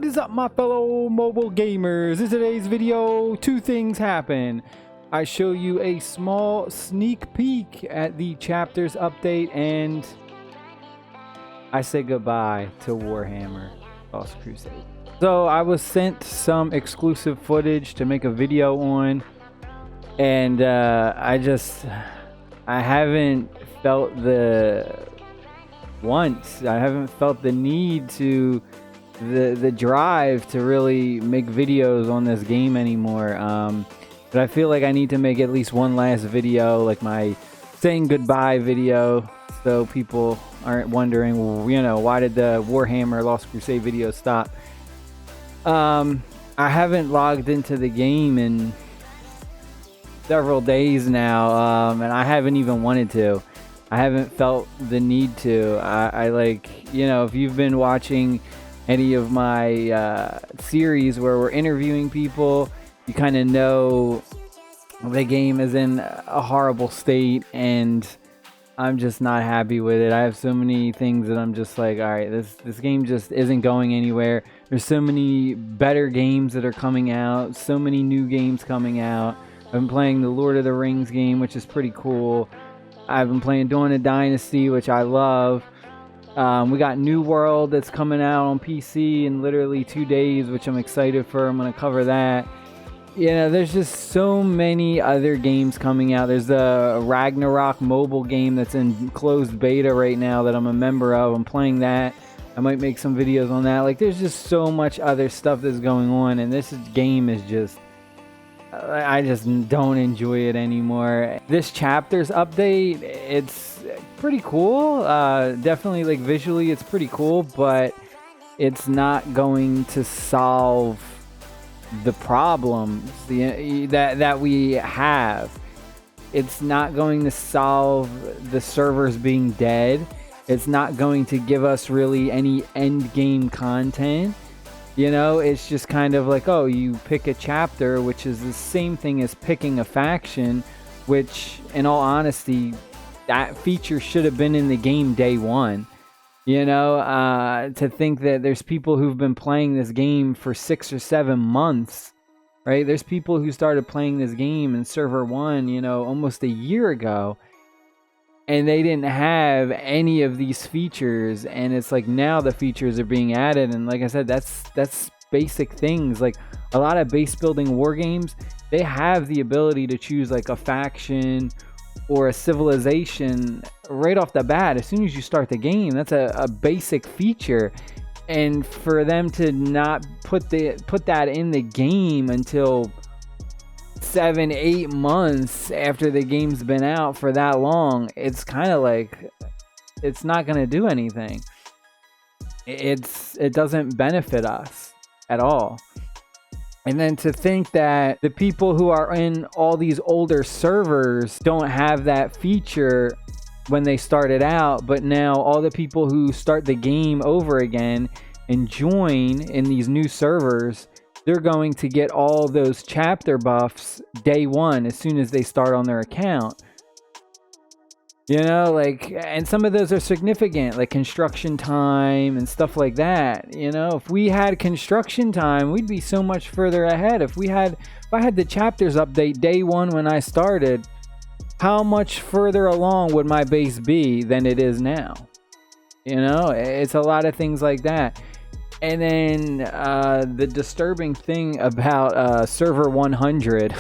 What is up, my fellow mobile gamers? In today's video, two things happen. I show you a small sneak peek at the chapters update, and I say goodbye to Warhammer Crusade. So I was sent some exclusive footage to make a video on, and I haven't felt the need to the drive to really make videos on this game anymore. But I feel like I need to make at least one last video, like my saying goodbye video, so people aren't wondering, you know, why did the Warhammer Lost Crusade video stop. I haven't logged into the game in several days now, and I haven't even wanted to. I haven't felt the need to. I like, you know, if you've been watching any of my series where we're interviewing people, you kind of know the game is in a horrible state, and I'm just not happy with it. I have so many things that I'm just like, all right, this game just isn't going anywhere. There's so many better games that are coming out, so many new games coming out. I've been playing the Lord of the Rings game, which is pretty cool. I've been playing Dawn of Dynasty, which I love. We got New World that's coming out on PC in literally 2 days, which I'm excited for. I'm going to cover that. You know, there's just so many other games coming out. There's the Ragnarok mobile game that's in closed beta right now that I'm a member of. I'm playing that. I might make some videos on that. Like, there's just so much other stuff that's going on, and this game is just, I just don't enjoy it anymore. This chapters update, it's pretty cool. Definitely, like, visually it's pretty cool, but it's not going to solve the problems that we have. It's not going to solve the servers being dead. It's not going to give us really any end game content. You know, it's just kind of like, oh, you pick a chapter, which is the same thing as picking a faction, which, in all honesty, that feature should have been in the game day one. You know, to think that there's people who've been playing this game for 6 or 7 months, right? There's people who started playing this game in server 1, you know, almost a year ago, and they didn't have any of these features, and it's like now the features are being added. And like I said, that's basic things. Like a lot of base building war games, they have the ability to choose like a faction or a civilization right off the bat as soon as you start the game. That's a basic feature, and for them to not put that in the game until 7-8 months after the game's been out for that long, it's kind of like it's not going to do anything. It doesn't benefit us at all. And then to think that the people who are in all these older servers don't have that feature when they started out, but now all the people who start the game over again and join in these new servers, they're going to get all those chapter buffs day one as soon as they start on their account. You know, like, and some of those are significant, like construction time and stuff like that. You know, if we had construction time, we'd be so much further ahead. If I had the chapters update day one when I started, how much further along would my base be than it is now? You know, it's a lot of things like that. And then the disturbing thing about server 100,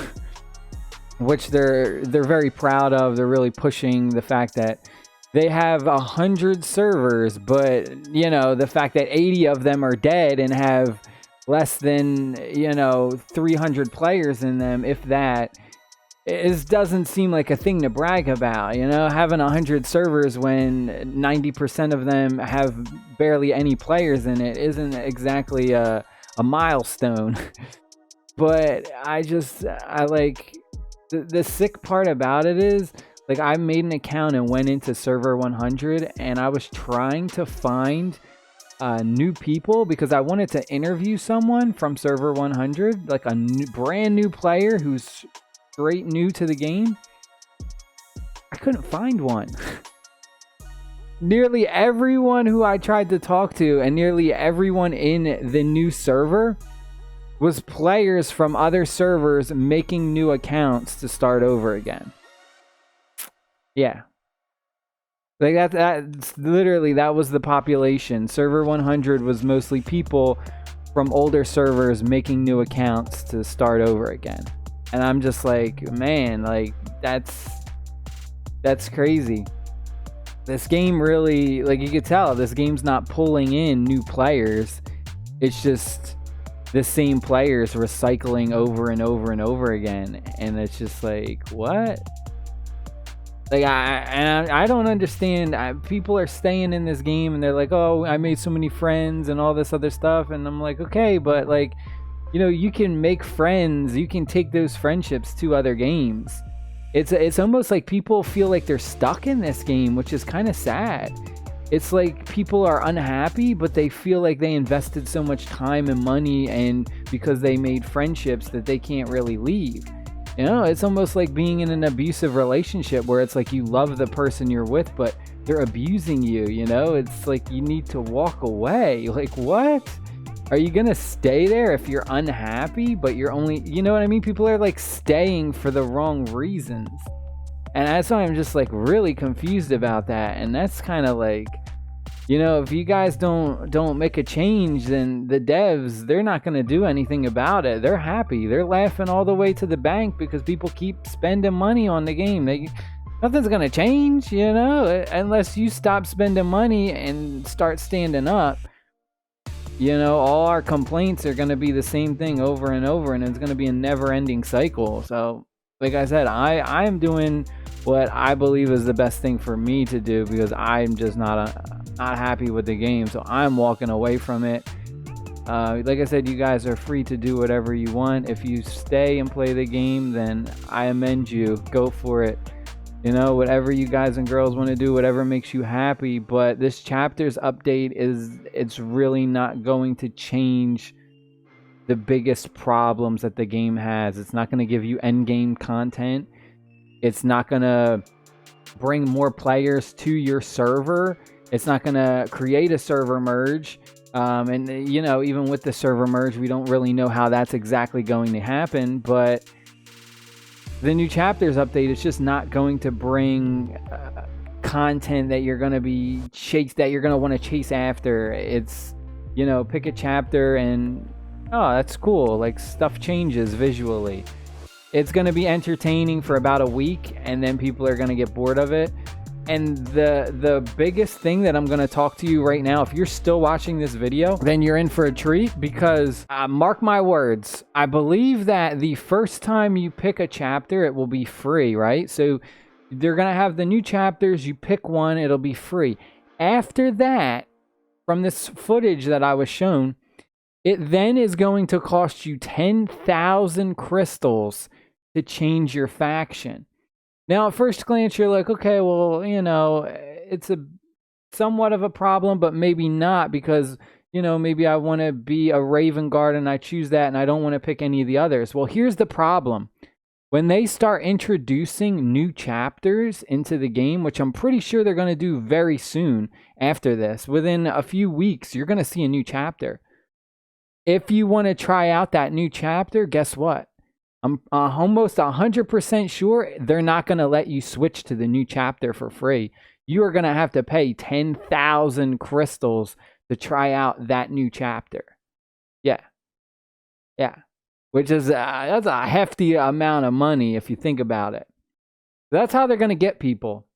which they're very proud of. They're really pushing the fact that they have 100 servers, but you know, the fact that 80 of them are dead and have less than, you know, 300 players in them, if that, it doesn't seem like a thing to brag about. You know, having 100 servers when 90% of them have barely any players in it isn't exactly a milestone. But I like, the sick part about it is, like, I made an account and went into server 100, and I was trying to find new people because I wanted to interview someone from server 100, like a brand new player who's straight new to the game. I couldn't find one. nearly everyone who I tried to talk to and nearly everyone in the new server was players from other servers making new accounts to start over again. Yeah. Like that's literally, that was the population. Server 100 was mostly people from older servers making new accounts to start over again. And I'm just like, man, like that's crazy. This game really, like, you could tell this game's not pulling in new players. It's just the same players recycling over and over and over again. And it's just like, what? Like, I don't understand. People are staying in this game and they're like, oh, I made so many friends and all this other stuff. And I'm like, okay, but like, you know, you can make friends. You can take those friendships to other games. It's almost like people feel like they're stuck in this game, which is kind of sad. It's like people are unhappy, but they feel like they invested so much time and money, and because they made friendships, that they can't really leave. You know, it's almost like being in an abusive relationship where it's like you love the person you're with, but they're abusing you, you know? It's like you need to walk away. Like, what? Are you gonna stay there if you're unhappy, but you're only, you know what I mean? People are like staying for the wrong reasons. And that's why I'm just like really confused about that. And that's kind of like, you know, if you guys don't make a change, then the devs, they're not going to do anything about it. They're happy. They're laughing all the way to the bank because people keep spending money on the game. Nothing's going to change, you know, unless you stop spending money and start standing up. You know, all our complaints are going to be the same thing over and over, and it's going to be a never-ending cycle. So, like I said, I'm doing what I believe is the best thing for me to do because I'm just not happy with the game. So I'm walking away from it. Like I said, you guys are free to do whatever you want. If you stay and play the game, then I amend you. Go for it. You know, whatever you guys and girls want to do, whatever makes you happy. But this chapter's update it's really not going to change the biggest problems that the game has. It's not going to give you end game content. It's not going to bring more players to your server. It's not going to create a server merge. And, you know, even with the server merge, we don't really know how that's exactly going to happen. But the new chapters update is just not going to bring content that you're going to be that you're going to want to chase after. It's, you know, pick a chapter and, oh, that's cool. Like, stuff changes visually. It's going to be entertaining for about a week, and then people are going to get bored of it. And the biggest thing that I'm going to talk to you right now, if you're still watching this video, then you're in for a treat because mark my words, I believe that the first time you pick a chapter, it will be free, right? So they're going to have the new chapters. You pick one, it'll be free. After that, from this footage that I was shown, it then is going to cost you 10,000 crystals to change your faction. Now, at first glance, you're like, okay, well, you know, it's a somewhat of a problem, but maybe not because, you know, maybe I want to be a Raven Guard and I choose that and I don't want to pick any of the others. Well, here's the problem. When they start introducing new chapters into the game, which I'm pretty sure they're going to do very soon after this, within a few weeks, you're going to see a new chapter. If you want to try out that new chapter, guess what? I'm almost 100% sure they're not going to let you switch to the new chapter for free. You are going to have to pay 10,000 crystals to try out that new chapter. Yeah. Yeah. Which is, that's a hefty amount of money if you think about it. That's how they're going to get people.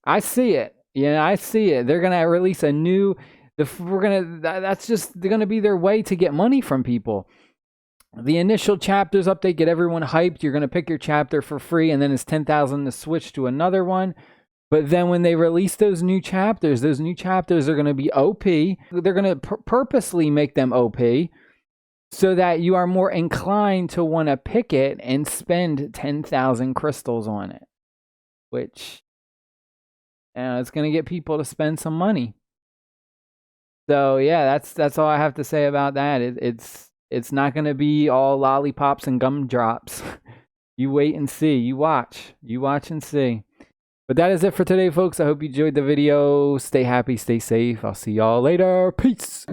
I see it. Yeah, I see it. They're going to release a new, that's just going to be their way to get money from people. The initial chapters update, get everyone hyped. You're going to pick your chapter for free, and then it's 10,000 to switch to another one. But then when they release those new chapters are going to be OP. They're going to purposely make them OP so that you are more inclined to want to pick it and spend 10,000 crystals on it, which it's going to get people to spend some money. So yeah, that's all I have to say about that. It's not going to be all lollipops and gumdrops. You wait and see. You watch and see. But that is it for today, folks. I hope you enjoyed the video. Stay happy, stay safe. I'll see y'all later. Peace.